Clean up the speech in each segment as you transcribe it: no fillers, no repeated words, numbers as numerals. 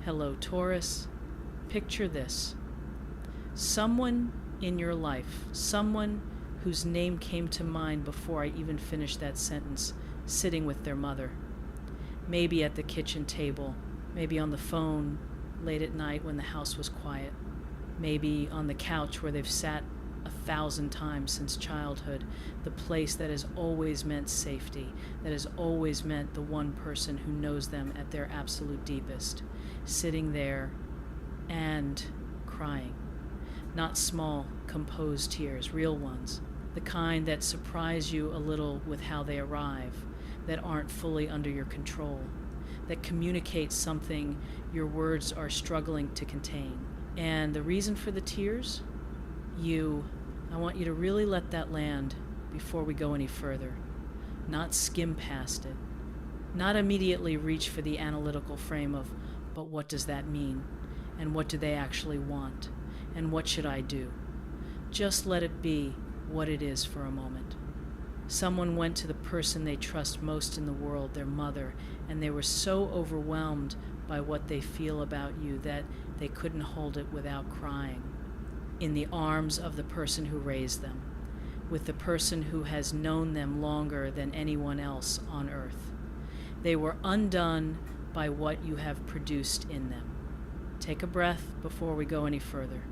Hello, Taurus. Picture this. Someone in your life, someone whose name came to mind before I even finished that sentence, sitting with their mother. Maybe at the kitchen table, maybe on the phone late at night when the house was quiet, maybe on the couch where they've sat 1,000 times since childhood, the place that has always meant safety, that has always meant the one person who knows them at their absolute deepest, sitting there and crying. Not small, composed tears, real ones, the kind that surprise you a little with how they arrive, that aren't fully under your control, that communicate something your words are struggling to contain. And the reason for the tears? I want you to really let that land before we go any further. Not skim past it. Not immediately reach for the analytical frame of, but what does that mean? And what do they actually want? And what should I do? Just let it be what it is for a moment. Someone went to the person they trust most in the world, their mother, and they were so overwhelmed by what they feel about you that they couldn't hold it without crying. In the arms of the person who raised them, with the person who has known them longer than anyone else on earth. They were undone by what you have produced in them. Take a breath before we go any further,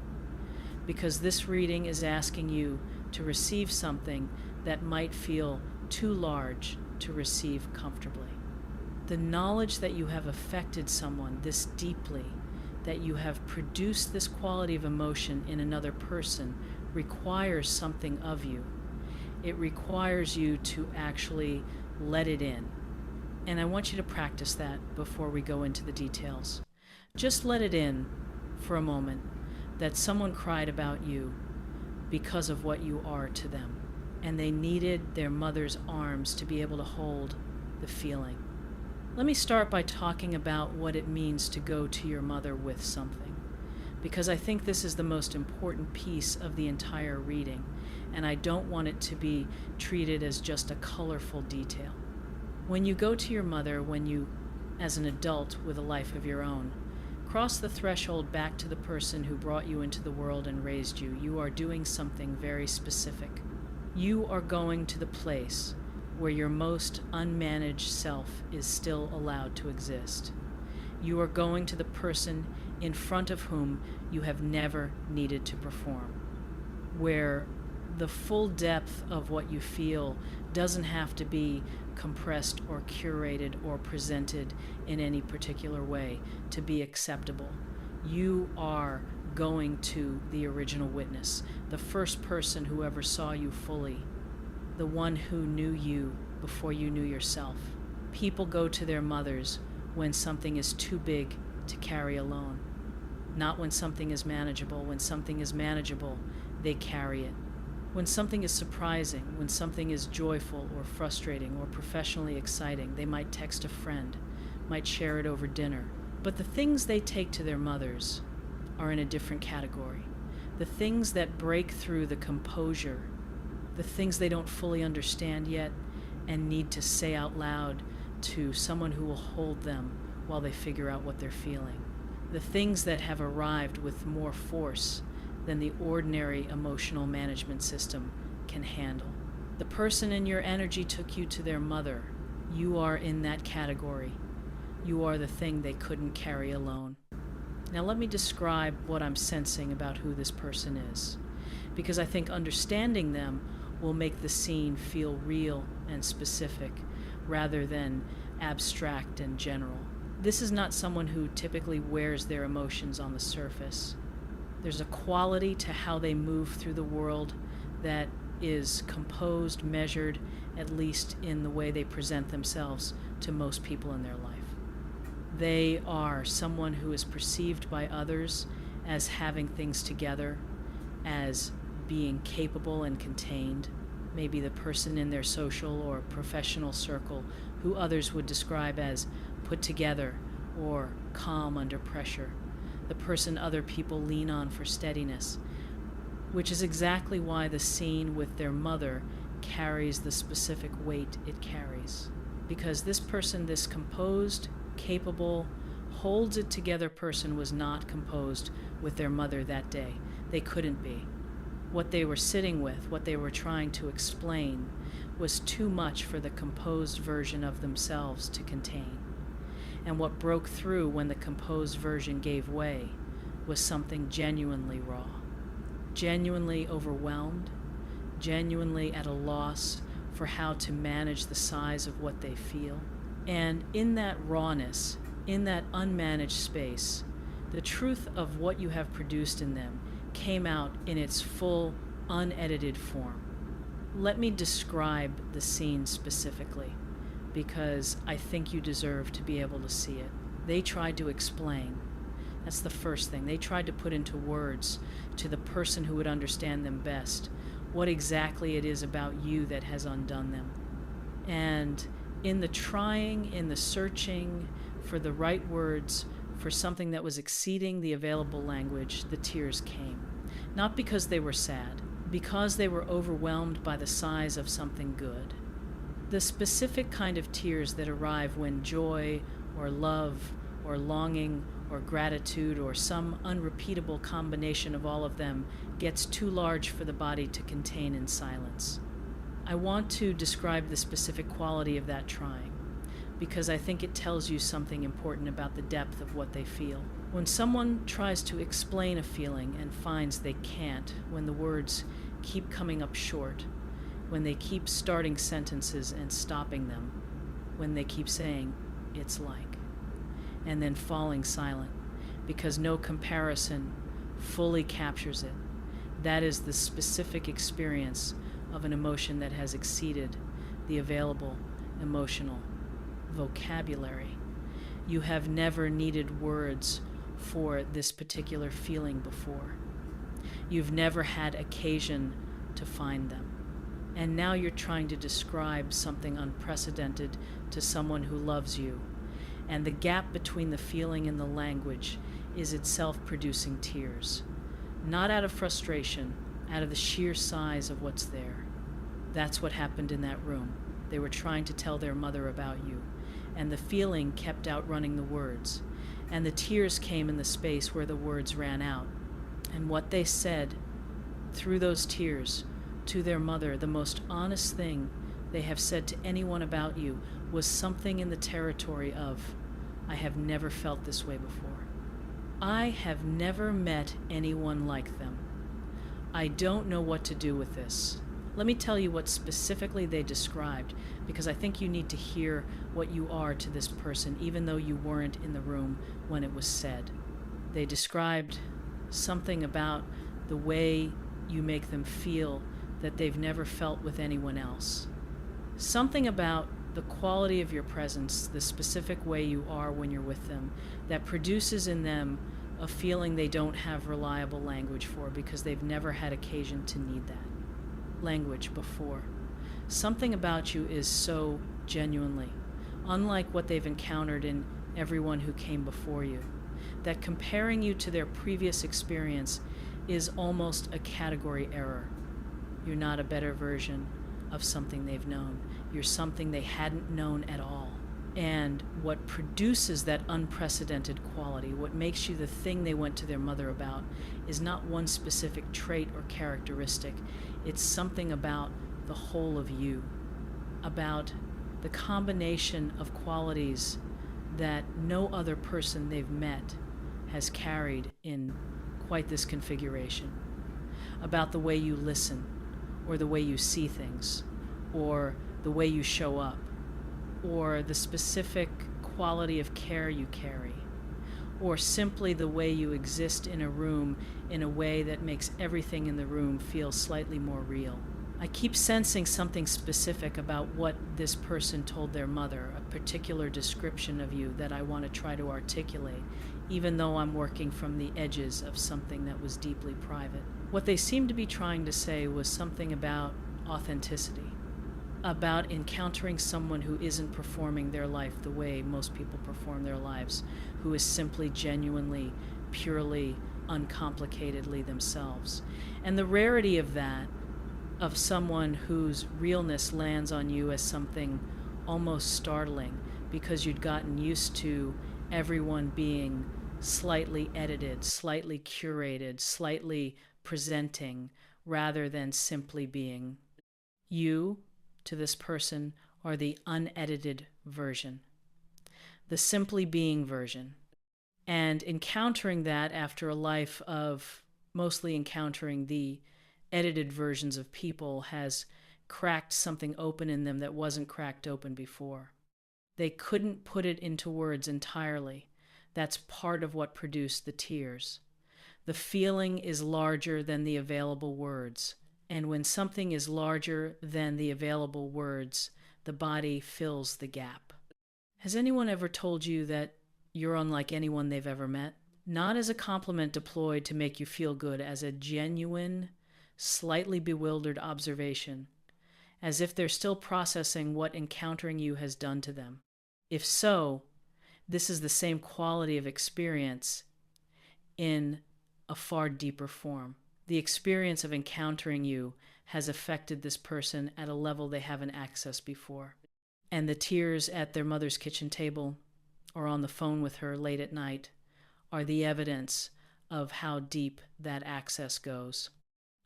because this reading is asking you to receive something that might feel too large to receive comfortably. The knowledge that you have affected someone this deeply, that you have produced this quality of emotion in another person, requires something of you. It requires you to actually let it in. And I want you to practice that before we go into the details. Just let it in for a moment that someone cried about you because of what you are to them, and they needed their mother's arms to be able to hold the feeling. Let me start by talking about what it means to go to your mother with something, because I think this is the most important piece of the entire reading, and I don't want it to be treated as just a colorful detail. When you go to your mother, when you, as an adult with a life of your own, cross the threshold back to the person who brought you into the world and raised you, you are doing something very specific. You are going to the place where your most unmanaged self is still allowed to exist. You are going to the person in front of whom you have never needed to perform, where the full depth of what you feel doesn't have to be compressed or curated or presented in any particular way to be acceptable. You are going to the original witness, the first person who ever saw you fully, the one who knew you before you knew yourself. People go to their mothers when something is too big to carry alone, not when something is manageable. When something is manageable, they carry it. When something is surprising, when something is joyful or frustrating or professionally exciting, they might text a friend, might share it over dinner. But the things they take to their mothers are in a different category. The things that break through the composure, the things they don't fully understand yet and need to say out loud to someone who will hold them while they figure out what they're feeling. The things that have arrived with more force than the ordinary emotional management system can handle. The person in your energy took you to their mother. You are in that category. You are the thing they couldn't carry alone. Now let me describe what I'm sensing about who this person is, because I think understanding them will make the scene feel real and specific rather than abstract and general. This is not someone who typically wears their emotions on the surface. There's a quality to how they move through the world that is composed, measured, at least in the way they present themselves to most people in their life. They are someone who is perceived by others as having things together, as being capable and contained. Maybe the person in their social or professional circle who others would describe as put together or calm under pressure. The person other people lean on for steadiness, which is exactly why the scene with their mother carries the specific weight it carries. Because this person, this composed, capable, holds it together person was not composed with their mother that day. They couldn't be. What they were sitting with, what they were trying to explain, was too much for the composed version of themselves to contain. And what broke through when the composed version gave way was something genuinely raw, genuinely overwhelmed, genuinely at a loss for how to manage the size of what they feel. And in that rawness, in that unmanaged space, the truth of what you have produced in them came out in its full, unedited form. Let me describe the scene specifically, because I think you deserve to be able to see it. They tried to explain. That's the first thing. They tried to put into words to the person who would understand them best what exactly it is about you that has undone them. And in the trying, in the searching for the right words, for something that was exceeding the available language, the tears came. Not because they were sad, because they were overwhelmed by the size of something good. The specific kind of tears that arrive when joy or love or longing or gratitude or some unrepeatable combination of all of them gets too large for the body to contain in silence. I want to describe the specific quality of that trying, because I think it tells you something important about the depth of what they feel. When someone tries to explain a feeling and finds they can't, when the words keep coming up short, when they keep starting sentences and stopping them, when they keep saying, "it's like," and then falling silent, because no comparison fully captures it. That is the specific experience of an emotion that has exceeded the available emotional vocabulary. You have never needed words for this particular feeling before. You've never had occasion to find them. And now you're trying to describe something unprecedented to someone who loves you. And the gap between the feeling and the language is itself producing tears. Not out of frustration, out of the sheer size of what's there. That's what happened in that room. They were trying to tell their mother about you, and the feeling kept outrunning the words, and the tears came in the space where the words ran out. And what they said through those tears to their mother, the most honest thing they have said to anyone about you, was something in the territory of, "I have never felt this way before. I have never met anyone like them. I don't know what to do with this." Let me tell you what specifically they described, because I think you need to hear what you are to this person, even though you weren't in the room when it was said. They described something about the way you make them feel that they've never felt with anyone else. Something about the quality of your presence, the specific way you are when you're with them, that produces in them a feeling they don't have reliable language for because they've never had occasion to need that language before. Something about you is so genuinely unlike what they've encountered in everyone who came before you, that comparing you to their previous experience is almost a category error. You're not a better version of something they've known. You're something they hadn't known at all. And what produces that unprecedented quality, what makes you the thing they went to their mother about, is not one specific trait or characteristic. It's something about the whole of you, about the combination of qualities that no other person they've met has carried in quite this configuration, about the way you listen, or the way you see things, or the way you show up, or the specific quality of care you carry, or simply the way you exist in a room in a way that makes everything in the room feel slightly more real. I keep sensing something specific about what this person told their mother, a particular description of you that I want to try to articulate, even though I'm working from the edges of something that was deeply private. What they seemed to be trying to say was something about authenticity, about encountering someone who isn't performing their life the way most people perform their lives, who is simply genuinely, purely, uncomplicatedly themselves. And the rarity of that, of someone whose realness lands on you as something almost startling because you'd gotten used to everyone being slightly edited, slightly curated, slightly presenting, rather than simply being. You, to this person, are the unedited version, the simply being version. And encountering that after a life of mostly encountering the edited versions of people has cracked something open in them that wasn't cracked open before. They couldn't put it into words entirely. That's part of what produced the tears. The feeling is larger than the available words. And when something is larger than the available words, the body fills the gap. Has anyone ever told you that you're unlike anyone they've ever met? Not as a compliment deployed to make you feel good, as a genuine, slightly bewildered observation, as if they're still processing what encountering you has done to them. If so, this is the same quality of experience in a far deeper form. The experience of encountering you has affected this person at a level they haven't accessed before. And the tears at their mother's kitchen table or on the phone with her late at night are the evidence of how deep that access goes.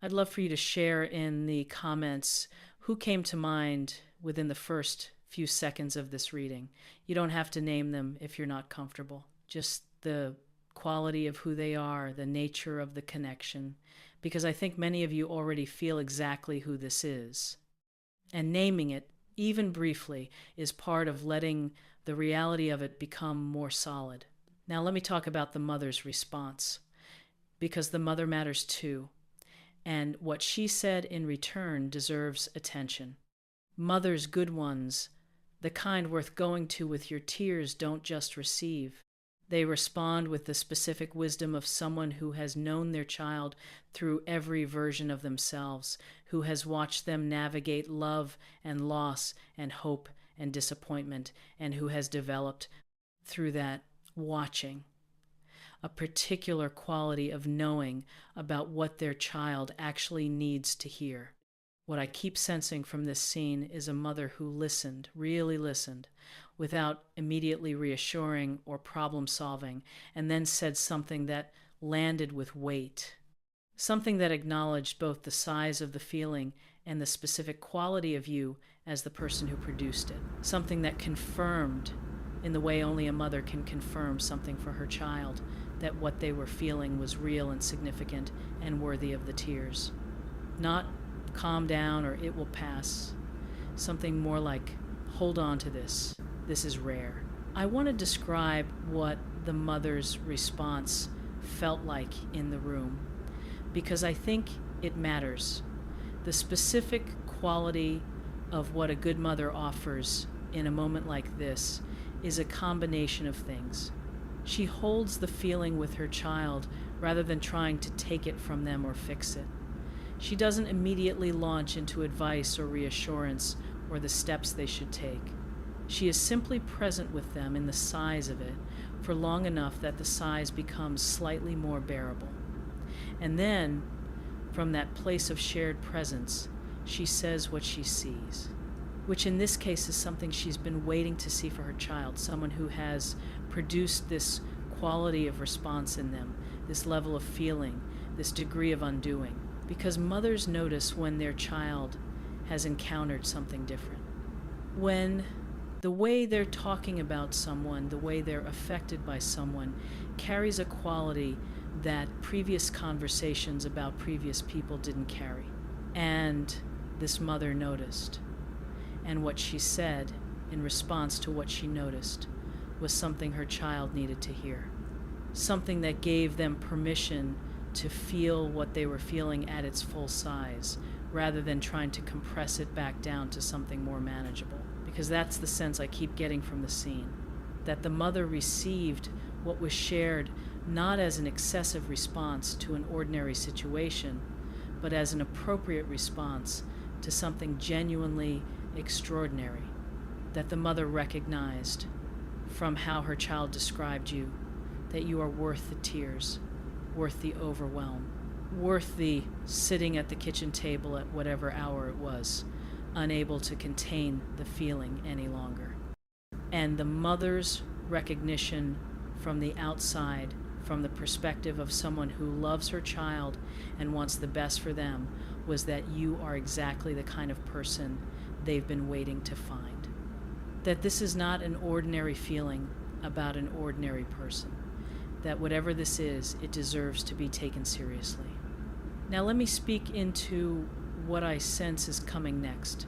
I'd love for you to share in the comments who came to mind within the first few seconds of this reading. You don't have to name them if you're not comfortable. Just the quality of who they are, the nature of the connection, because I think many of you already feel exactly who this is. And naming it, even briefly, is part of letting the reality of it become more solid. Now let me talk about the mother's response, because the mother matters too, and what she said in return deserves attention. Mothers, good ones, the kind worth going to with your tears, don't just receive. They respond with the specific wisdom of someone who has known their child through every version of themselves, who has watched them navigate love and loss and hope and disappointment, and who has developed through that watching a particular quality of knowing about what their child actually needs to hear. What I keep sensing from this scene is a mother who listened, really listened, without immediately reassuring or problem solving, and then said something that landed with weight. Something that acknowledged both the size of the feeling and the specific quality of you as the person who produced it. Something that confirmed, in the way only a mother can confirm something for her child, that what they were feeling was real and significant and worthy of the tears. Not calm down or it will pass. Something more like, hold on to this. This is rare. I want to describe what the mother's response felt like in the room, because I think it matters. The specific quality of what a good mother offers in a moment like this is a combination of things. She holds the feeling with her child rather than trying to take it from them or fix it. She doesn't immediately launch into advice or reassurance or the steps they should take. She is simply present with them in the size of it for long enough that the size becomes slightly more bearable. And then, from that place of shared presence, she says what she sees, which in this case is something she's been waiting to see for her child, someone who has produced this quality of response in them, this level of feeling, this degree of undoing. Because mothers notice when their child has encountered something different. When the way they're talking about someone, the way they're affected by someone, carries a quality that previous conversations about previous people didn't carry. And this mother noticed. And what she said in response to what she noticed was something her child needed to hear. Something that gave them permission to feel what they were feeling at its full size, rather than trying to compress it back down to something more manageable. Because that's the sense I keep getting from the scene, that the mother received what was shared not as an excessive response to an ordinary situation, but as an appropriate response to something genuinely extraordinary, that the mother recognized from how her child described you, that you are worth the tears, worth the overwhelm, worth the sitting at the kitchen table at whatever hour it was, unable to contain the feeling any longer. And the mother's recognition from the outside, from the perspective of someone who loves her child and wants the best for them, was that you are exactly the kind of person they've been waiting to find. That this is not an ordinary feeling about an ordinary person. That whatever this is, it deserves to be taken seriously. Now let me speak into what I sense is coming next,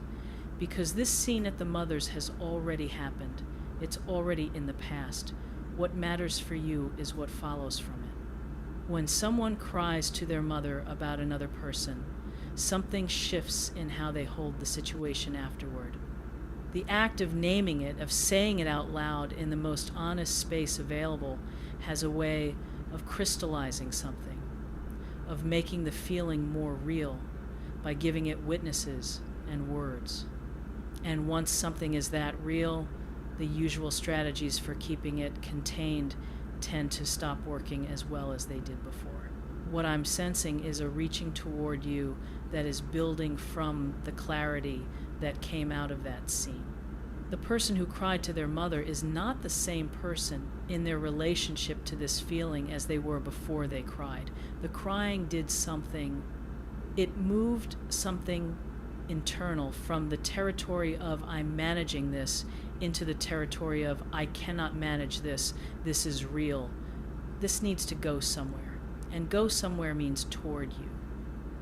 because this scene at the mother's has already happened. It's already in the past. What matters for you is what follows from it. When someone cries to their mother about another person, something shifts in how they hold the situation afterward. The act of naming it, of saying it out loud in the most honest space available, has a way of crystallizing something, of making the feeling more real by giving it witnesses and words. And once something is that real, the usual strategies for keeping it contained tend to stop working as well as they did before. What I'm sensing is a reaching toward you that is building from the clarity that came out of that scene. The person who cried to their mother is not the same person in their relationship to this feeling as they were before they cried. The crying did something, it moved something internal from the territory of I'm managing this into the territory of I cannot manage this, this is real. This needs to go somewhere, and go somewhere means toward you.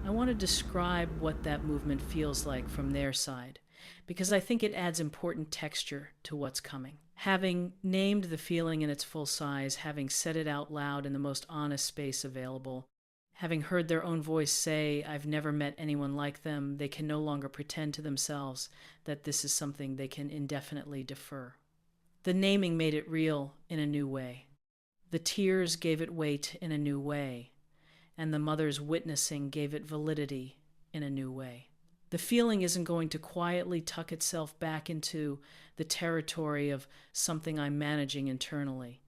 I want to describe what that movement feels like from their side, because I think it adds important texture to what's coming. Having named the feeling in its full size, having said it out loud in the most honest space available, having heard their own voice say, I've never met anyone like them, they can no longer pretend to themselves that this is something they can indefinitely defer. The naming made it real in a new way. The tears gave it weight in a new way, and the mother's witnessing gave it validity in a new way. The feeling isn't going to quietly tuck itself back into the territory of something I'm managing internally.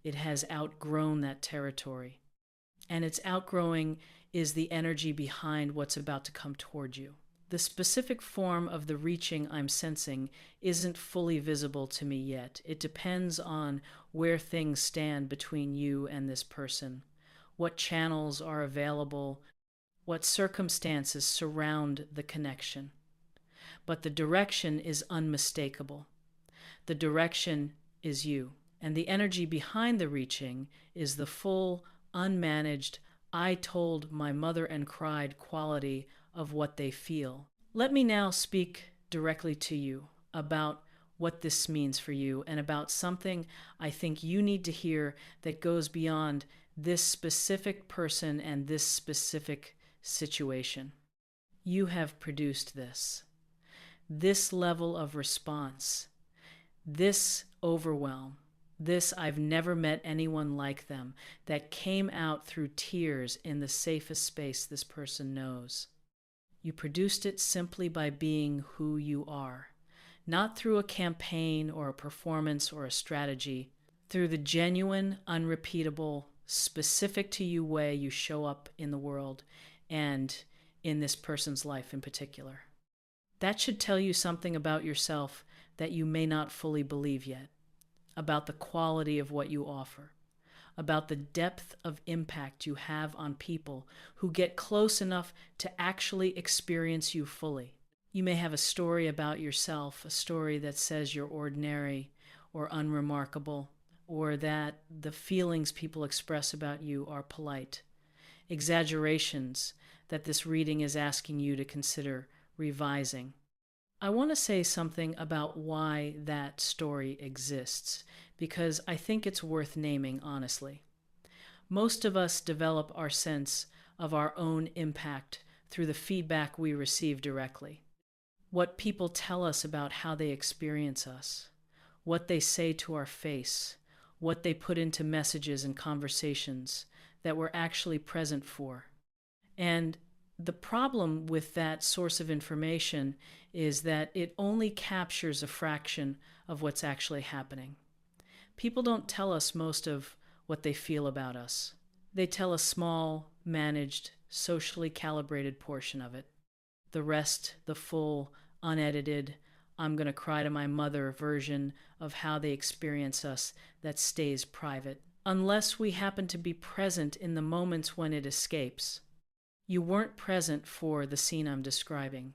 It has outgrown that territory. And its outgrowing is the energy behind what's about to come toward you. The specific form of the reaching I'm sensing isn't fully visible to me yet. It depends on where things stand between you and this person, what channels are available, what circumstances surround the connection. But the direction is unmistakable. The direction is you, and the energy behind the reaching is the full, unmanaged, I told my mother and cried quality of what they feel. Let me now speak directly to you about what this means for you and about something I think you need to hear that goes beyond this specific person and this specific situation. You have produced this level of response, this overwhelm, this I've never met anyone like them, that came out through tears in the safest space this person knows. You produced it simply by being who you are, not through a campaign or a performance or a strategy, through the genuine, unrepeatable, specific to you way you show up in the world and in this person's life in particular. That should tell you something about yourself that you may not fully believe yet, about the quality of what you offer, about the depth of impact you have on people who get close enough to actually experience you fully. You may have a story about yourself, a story that says you're ordinary or unremarkable, or that the feelings people express about you are polite. Exaggerations that this reading is asking you to consider revising. I want to say something about why that story exists, because I think it's worth naming honestly. Most of us develop our sense of our own impact through the feedback we receive directly. What people tell us about how they experience us, what they say to our face, what they put into messages and conversations that we're actually present for. And the problem with that source of information is that it only captures a fraction of what's actually happening. People don't tell us most of what they feel about us. They tell a small, managed, socially calibrated portion of it. The rest, the full, unedited, I'm going to cry to my mother version of how they experience us, that stays private unless we happen to be present in the moments when it escapes. You weren't present for the scene I'm describing.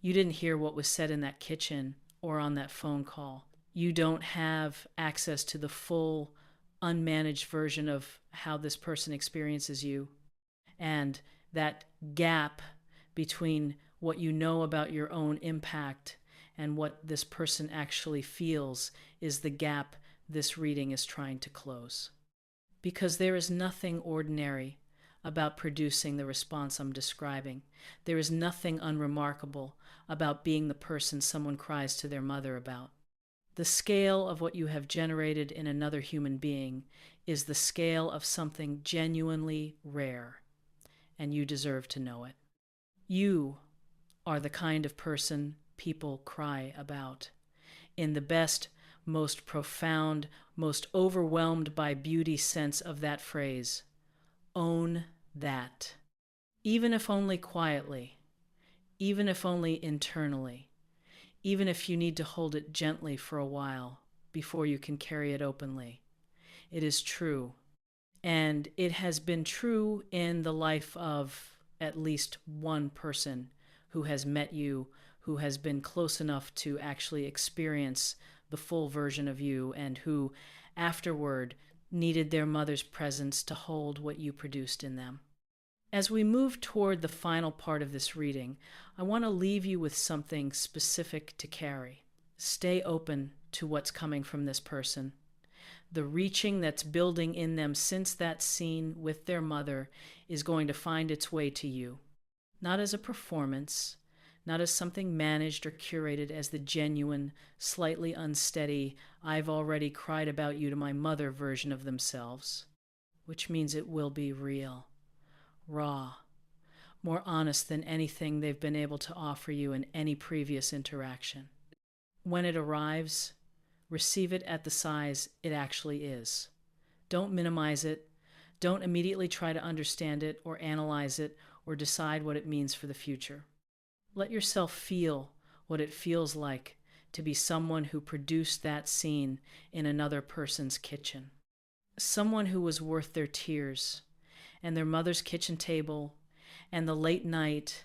You didn't hear what was said in that kitchen or on that phone call. You don't have access to the full, unmanaged version of how this person experiences you. And that gap between what you know about your own impact and what this person actually feels is the gap this reading is trying to close. Because there is nothing ordinary about producing the response I'm describing. There is nothing unremarkable about being the person someone cries to their mother about. The scale of what you have generated in another human being is the scale of something genuinely rare, and you deserve to know it. You are the kind of person people cry about. In the best, most profound, most overwhelmed by beauty sense of that phrase. Own that. Even if only quietly, even if only internally, even if you need to hold it gently for a while before you can carry it openly. It is true. And it has been true in the life of at least one person who has met you, who has been close enough to actually experience the full version of you, and who afterward needed their mother's presence to hold what you produced in them. As we move toward the final part of this reading, I want to leave you with something specific to carry. Stay open to what's coming from this person. The reaching that's building in them since that scene with their mother is going to find its way to you. Not as a performance, not as something managed or curated, as the genuine, slightly unsteady, I've already cried about you to my mother version of themselves, which means it will be real, raw, more honest than anything they've been able to offer you in any previous interaction. When it arrives, receive it at the size it actually is. Don't minimize it. Don't immediately try to understand it or analyze it or decide what it means for the future. Let yourself feel what it feels like to be someone who produced that scene in another person's kitchen. Someone who was worth their tears and their mother's kitchen table and the late night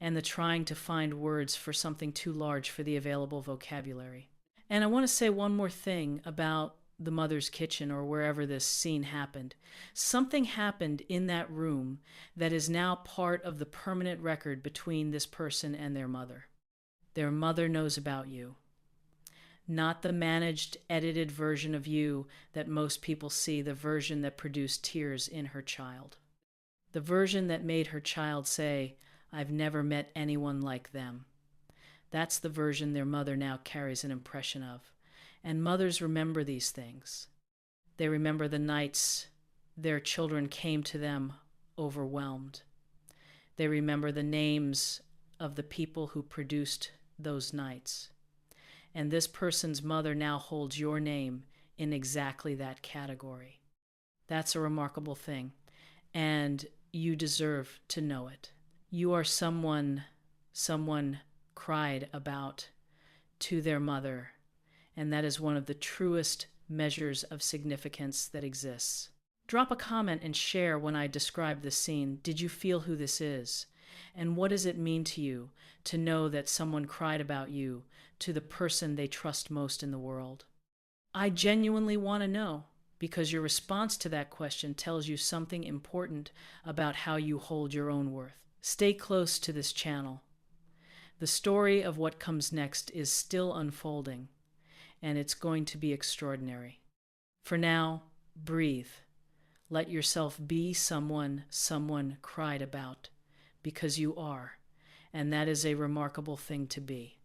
and the trying to find words for something too large for the available vocabulary. And I want to say one more thing about the mother's kitchen or wherever this scene happened. Something happened in that room that is now part of the permanent record between this person and their mother. Their mother knows about you. Not the managed, edited version of you that most people see, the version that produced tears in her child. The version that made her child say, "I've never met anyone like them." That's the version their mother now carries an impression of. And mothers remember these things. They remember the nights their children came to them overwhelmed. They remember the names of the people who produced those nights. And this person's mother now holds your name in exactly that category. That's a remarkable thing. And you deserve to know it. You are someone cried about to their mother, and that is one of the truest measures of significance that exists. Drop a comment and share when I describe this scene. Did you feel who this is? And what does it mean to you to know that someone cried about you to the person they trust most in the world? I genuinely want to know, because your response to that question tells you something important about how you hold your own worth. Stay close to this channel. The story of what comes next is still unfolding, and it's going to be extraordinary. For now, breathe. Let yourself be someone cried about, because you are, and that is a remarkable thing to be.